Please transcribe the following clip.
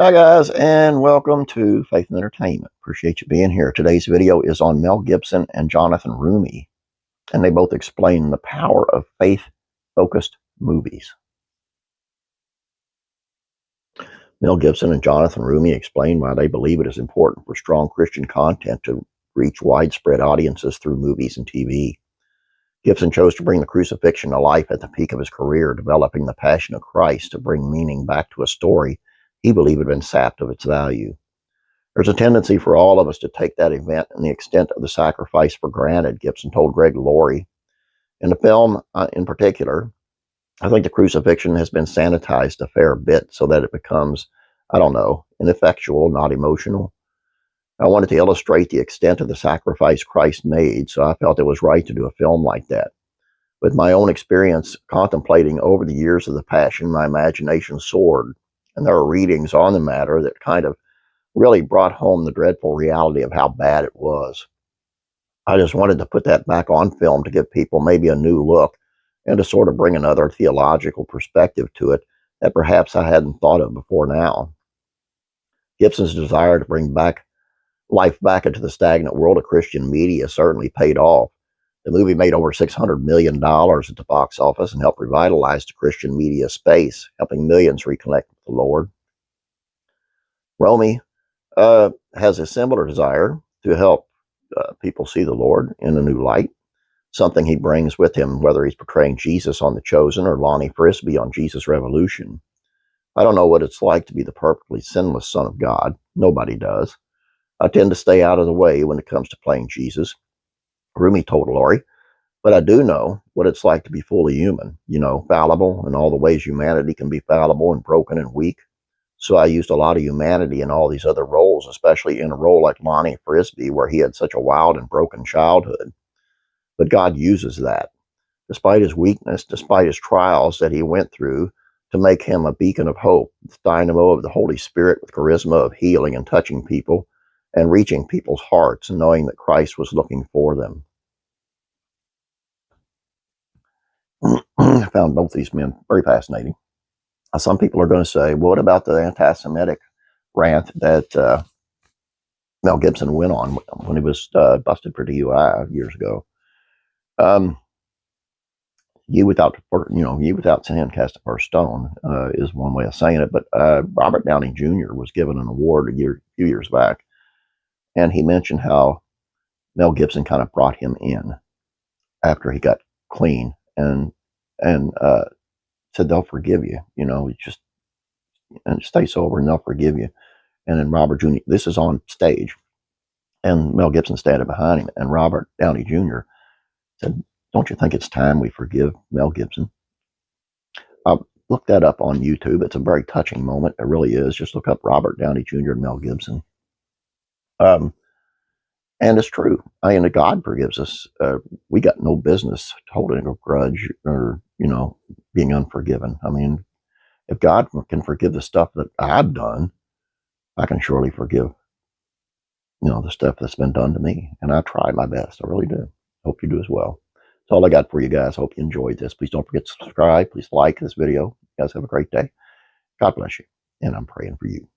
Hi guys, and welcome to Faith and Entertainment. Appreciate you being here. Today's video is on Mel Gibson and Jonathan Roumie, and they both explain the power of faith-focused movies. Mel Gibson and Jonathan Roumie explain why they believe it is important for strong Christian content to reach widespread audiences through movies and TV. Gibson chose to bring the crucifixion to life at the peak of his career, developing the passion of Christ to bring meaning back to a story he believed had been sapped of its value. There's a tendency for all of us to take that event and the extent of the sacrifice for granted, Gibson told Greg Laurie. In the film, in particular, I think the crucifixion has been sanitized a fair bit so that it becomes, ineffectual, not emotional. I wanted to illustrate the extent of the sacrifice Christ made, so I felt it was right to do a film like that. With my own experience contemplating over the years of the Passion, my imagination soared, and there are readings on the matter that kind of really brought home the dreadful reality of how bad it was. I just wanted to put that back on film to give people maybe a new look and to sort of bring another theological perspective to it that perhaps I hadn't thought of before now. Gibson's desire to bring life back into the stagnant world of Christian media certainly paid off. The movie made over $600 million at the box office and helped revitalize the Christian media space, helping millions reconnect with the Lord. Roumie has a similar desire to help people see the Lord in a new light, something he brings with him, whether he's portraying Jesus on The Chosen or Lonnie Frisbee on Jesus Revolution. I don't know what it's like to be the perfectly sinless Son of God. Nobody does. I tend to stay out of the way when it comes to playing Jesus, Roumie told Laurie, but I do know what it's like to be fully human, fallible in all the ways humanity can be fallible and broken and weak. So I used a lot of humanity in all these other roles, especially in a role like Lonnie Frisbee, where he had such a wild and broken childhood. But God uses that, despite his weakness, despite his trials that he went through, to make him a beacon of hope, the dynamo of the Holy Spirit with charisma of healing and touching people and reaching people's hearts and knowing that Christ was looking for them. I found both these men very fascinating. Some people are going to say, well, what about the anti-Semitic rant that Mel Gibson went on when he was busted for DUI years ago? You without sin cast the first stone is one way of saying it. But Robert Downey Jr. was given an award a few years back, and he mentioned how Mel Gibson kind of brought him in after he got clean and said they'll forgive you, just and stay sober and they'll forgive you. And then Robert Jr., this is on stage, and Mel Gibson standing behind him, and Robert Downey Jr. said, "Don't you think it's time we forgive Mel Gibson?" Look that up on YouTube. It's a very touching moment. It really is. Just look up Robert Downey Jr. and Mel Gibson. And it's true. God forgives us. We got no business holding a grudge or, being unforgiven. If God can forgive the stuff that I've done, I can surely forgive, the stuff that's been done to me. And I try my best. I really do. Hope you do as well. That's all I got for you guys. Hope you enjoyed this. Please don't forget to subscribe. Please like this video. You guys have a great day. God bless you. And I'm praying for you.